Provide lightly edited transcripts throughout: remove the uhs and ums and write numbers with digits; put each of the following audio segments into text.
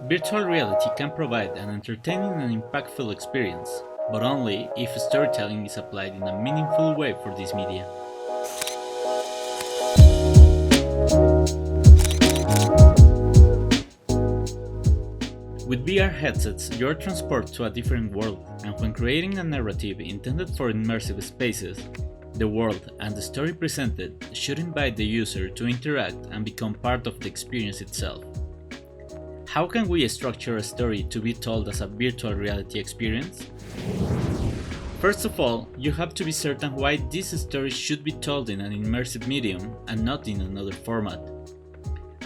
Virtual reality can provide an entertaining and impactful experience, but only if storytelling is applied in a meaningful way for this media. With VR headsets, you are transported to a different world, and when creating a narrative intended for immersive spaces, the world and the story presented should invite the user to interact and become part of the experience itself. How can we structure a story to be told as a virtual reality experience? First of all, you have to be certain why this story should be told in an immersive medium and not in another format.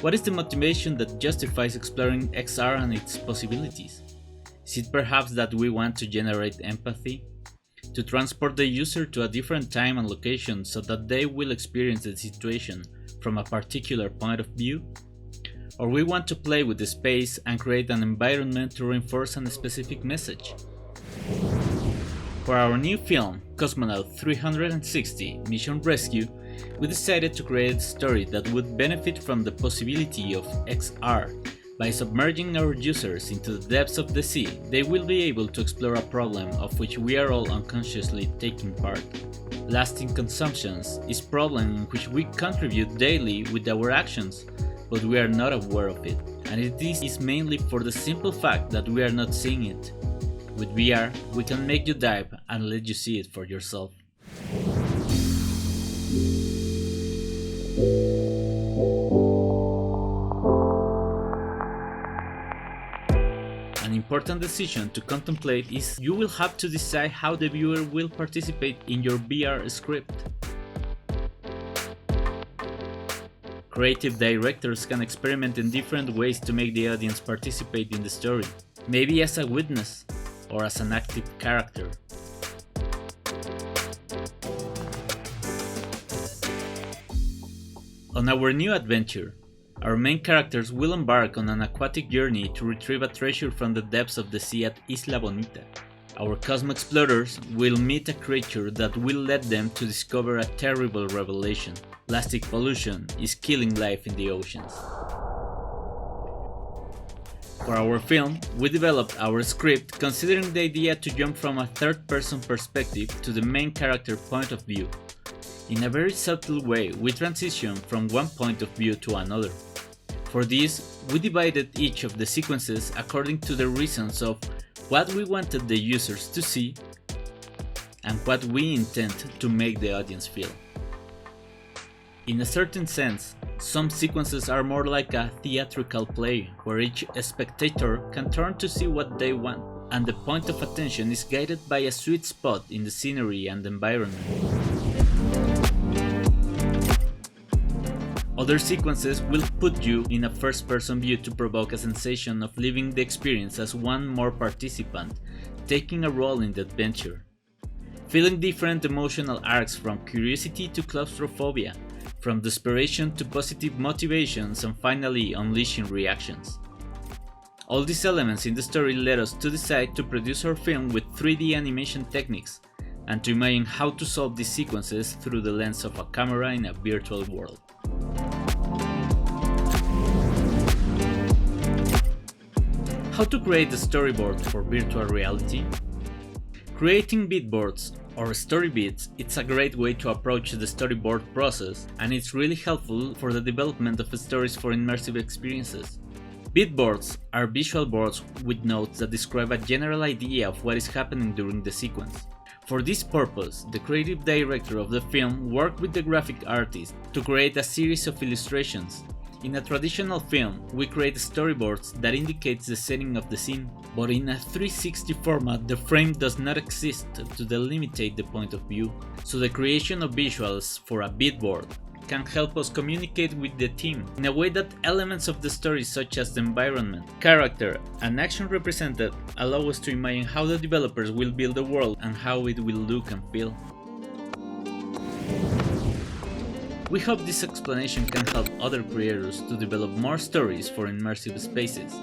What is the motivation that justifies exploring XR and its possibilities? Is it perhaps that we want to generate empathy? To transport the user to a different time and location so that they will experience the situation from a particular point of view? Or we want to play with the space and create an environment to reinforce a specific message? For our new film, Cosmonaut 360 Mission Rescue, we decided to create a story that would benefit from the possibility of XR. By submerging our users into the depths of the sea, they will be able to explore a problem of which we are all unconsciously taking part. Lasting consumptions is a problem in which we contribute daily with our actions, but we are not aware of it, and it is mainly for the simple fact that we are not seeing it. With VR, we can make you dive and let you see it for yourself. An important decision to contemplate is you will have to decide how the viewer will participate in your VR script. Creative directors can experiment in different ways to make the audience participate in the story, maybe as a witness or as an active character. On our new adventure, our main characters will embark on an aquatic journey to retrieve a treasure from the depths of the sea at Isla Bonita. Our Cosmo Explorers will meet a creature that will lead them to discover a terrible revelation. Plastic pollution is killing life in the oceans. For our film, we developed our script considering the idea to jump from a third-person perspective to the main character point of view. In a very subtle way, we transition from one point of view to another. For this, we divided each of the sequences according to the reasons of what we wanted the users to see and what we intend to make the audience feel. In a certain sense, some sequences are more like a theatrical play, where each spectator can turn to see what they want, and the point of attention is guided by a sweet spot in the scenery and environment. Other sequences will put you in a first-person view to provoke a sensation of living the experience as one more participant, taking a role in the adventure. Feeling different emotional arcs from curiosity to claustrophobia, from desperation to positive motivations, and finally unleashing reactions. All these elements in the story led us to decide to produce our film with 3D animation techniques, and to imagine how to solve these sequences through the lens of a camera in a virtual world. How to create a storyboard for virtual reality? Creating beatboards or story beats, it's a great way to approach the storyboard process, and it's really helpful for the development of stories for immersive experiences. Beatboards are visual boards with notes that describe a general idea of what is happening during the sequence. For this purpose, the creative director of the film worked with the graphic artist to create a series of illustrations. In a traditional film, we create storyboards that indicates the setting of the scene, but in a 360 format the frame does not exist to delimitate the point of view, so the creation of visuals for a beatboard can help us communicate with the team in a way that elements of the story such as the environment, character, and action represented allow us to imagine how the developers will build the world and how it will look and feel. We hope this explanation can help other creators to develop more stories for immersive spaces.